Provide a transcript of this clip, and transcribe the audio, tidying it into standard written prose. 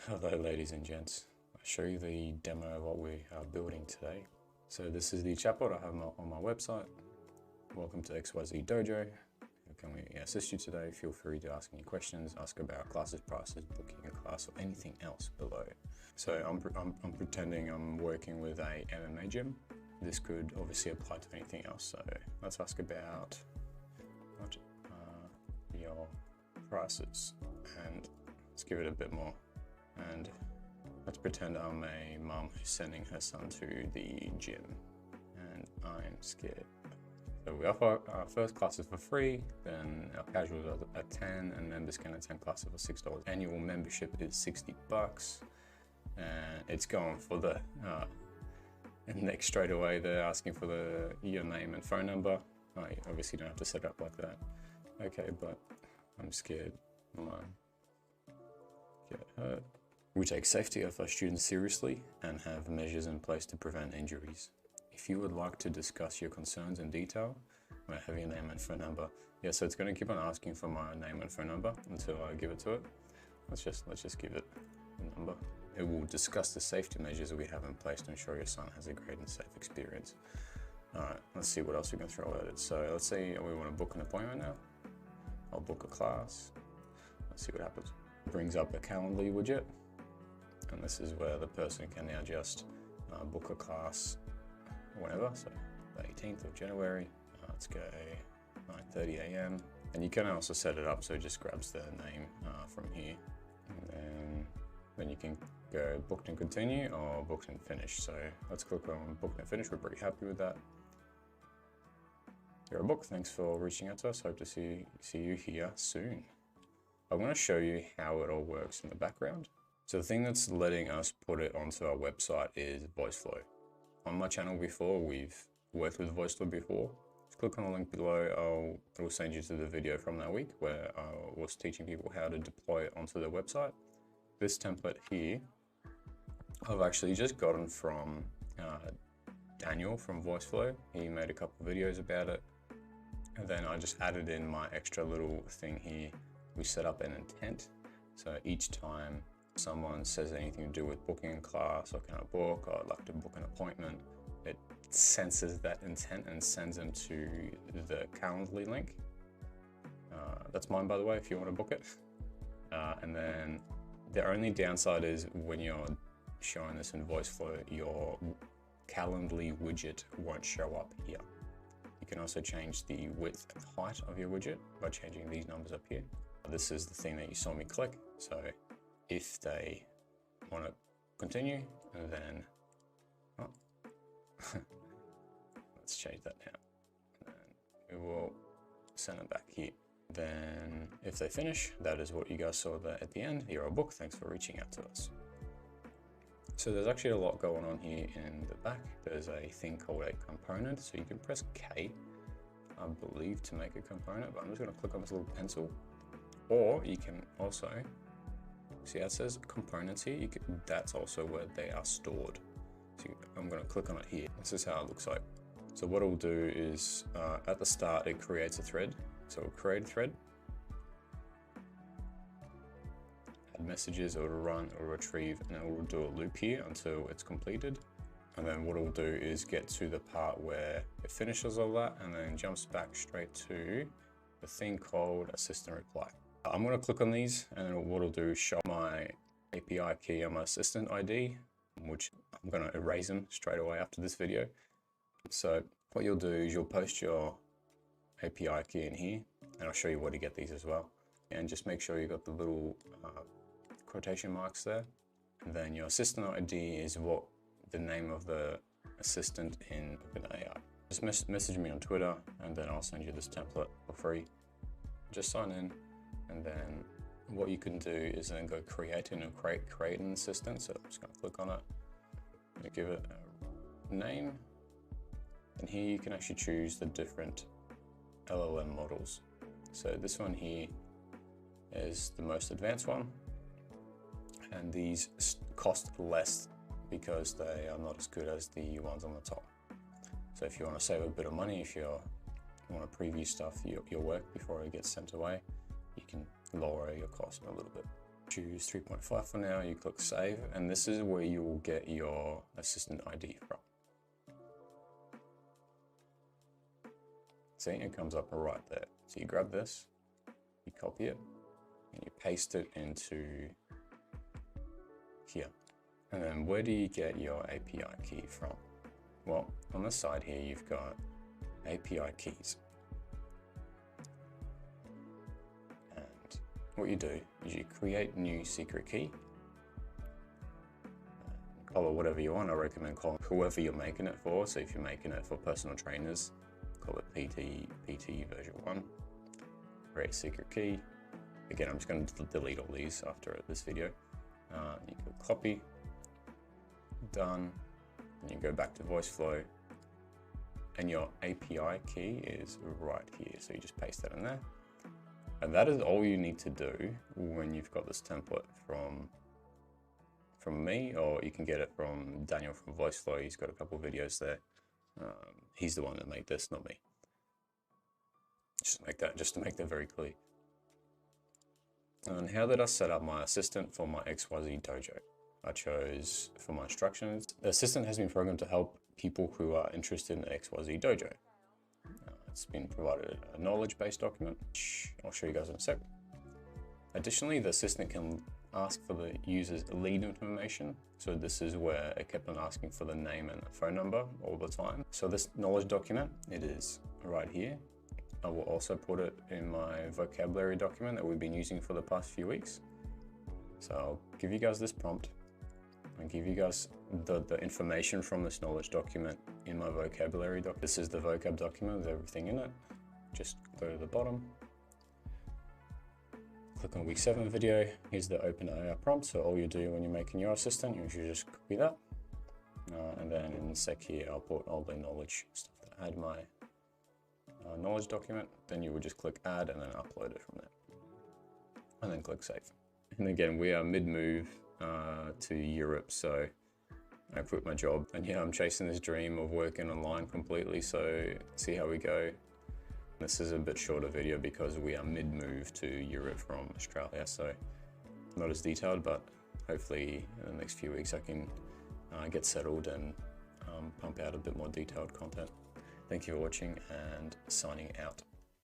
Hello ladies and gents, I'll show you the demo of what we are building today. So this is the chatbot I have on my website. Welcome to XYZ Dojo. How can we assist you today? Feel free to ask any questions, ask about classes, prices, booking a class, or anything else below. So I'm pretending I'm working with a MMA gym. This could obviously apply to anything else. So let's ask about your prices and let's give it a bit more. And let's pretend I'm a mum who's sending her son to the gym and I'm scared. So we offer our first classes for free, then our casuals are at 10 and members can attend classes for $6. Annual membership is $60 and it's going for the, and next straight away they're asking for your name and phone number. I obviously don't have to set it up like that. Okay, but I'm scared I might get hurt. We take safety of our students seriously and have measures in place to prevent injuries. If you would like to discuss your concerns in detail, I have your name and phone number. Yeah, so it's going to keep on asking for my name and phone number until I give it to it. Let's just give it the number. It will discuss the safety measures we have in place to ensure your son has a great and safe experience. All right, let's see what else we can throw at it. So let's say we want to book an appointment now. I'll book a class. Let's see what happens. It brings up a Calendly widget. And this is where the person can now just book a class whenever. So the 18th of January, let's go 9:30 a.m. And you can also set it up so it just grabs the name from here. And then you can go booked and continue or booked and finish. So let's click on booked and finish. We're pretty happy with that. You're a book. Thanks for reaching out to us. Hope to see you here soon. I'm going to show you how it all works in the background. So the thing that's letting us put it onto our website is Voiceflow. On my channel before, we've worked with Voiceflow before. Just click on the link below, it will send you to the video from that week where I was teaching people how to deploy it onto their website. This template here, I've actually just gotten from Daniel from Voiceflow. He made a couple of videos about it. And then I just added in my extra little thing here. We set up an intent. So each time someone says anything to do with booking a class, or can I book, or I'd like to book an appointment, it senses that intent and sends them to the Calendly link. That's mine, by the way, if you want to book it. And then the only downside is when you're showing this in Voiceflow, your Calendly widget won't show up here. You can also change the width and height of your widget by changing these numbers up here. This is the thing that you saw me click. So if they want to continue, and then let's change that now. And then we will send it back here. Then if they finish, that is what you guys saw there at the end. You're a book. Thanks for reaching out to us. So there's actually a lot going on here in the back. There's a thing called a component. So you can press K, I believe, to make a component, but I'm just going to click on this little pencil. Or you can also see how it says components here. That's also where they are stored. So I'm going to click on it here. This is how it looks like. So what it'll do is at the start, it creates a thread. So it'll create a thread. Add messages, it'll run, it'll retrieve, and it will do a loop here until it's completed. And then what it'll do is get to the part where it finishes all that and then jumps back straight to the thing called assistant reply. I'm going to click on these, and then what it'll do is show my API key and my assistant ID, which I'm going to erase them straight away after this video. So what you'll do is you'll post your API key in here, and I'll show you where to get these as well. And just make sure you got the little quotation marks there. And then your assistant ID is what the name of the assistant in OpenAI. Just message me on Twitter, and then I'll send you this template for free. Just sign in. And then what you can do is then go create an assistant. So I'm just going to click on it and give it a name. And here you can actually choose the different LLM models. So this one here is the most advanced one. And these cost less because they are not as good as the ones on the top. So if you want to save a bit of money, if you want to preview stuff, your work before it gets sent away, you can lower your cost a little bit. Choose 3.5 for now, you click save, and this is where you will get your assistant ID from. See, it comes up right there. So you grab this, you copy it, and you paste it into here. And then where do you get your API key from? Well, on the side here, you've got API keys. And what you do is you create new secret key. Call it whatever you want. I recommend calling whoever you're making it for. So if you're making it for personal trainers, call it PT version 1. Create secret key. Again, I'm just going to delete all these after this video. You can copy, done, and you go back to Voiceflow, and your API key is right here. So you just paste that in there. And that is all you need to do when you've got this template from me, or you can get it from Daniel from Voiceflow. He's got a couple of videos there. He's the one that made this, not me. Just to make that very clear. And how did I set up my assistant for my XYZ dojo? I chose for my instructions. The assistant has been programmed to help people who are interested in the XYZ dojo. It's been provided a knowledge-based document, which I'll show you guys in a sec. Additionally, the assistant can ask for the user's lead information. So this is where it kept on asking for the name and the phone number all the time. So this knowledge document, it is right here. I will also put it in my vocabulary document that we've been using for the past few weeks. So I'll give you guys this prompt and give you guys the information from this knowledge document in my vocabulary doc. This is the vocab document with everything in it. Just go to the bottom, click on week 7 video. Here's the OpenAI prompt. So all you do when you're making your assistant, you should just copy that. And then in a sec here, I'll put all the knowledge stuff that I had my knowledge document. Then you would just click add and then upload it from there. And then click save. And again, we are mid-move to Europe, so I quit my job. And yeah, I'm chasing this dream of working online completely, so see how we go. This is a bit shorter video because we are mid-move to Europe from Australia, so not as detailed, but hopefully in the next few weeks I can get settled and pump out a bit more detailed content. Thank you for watching and signing out.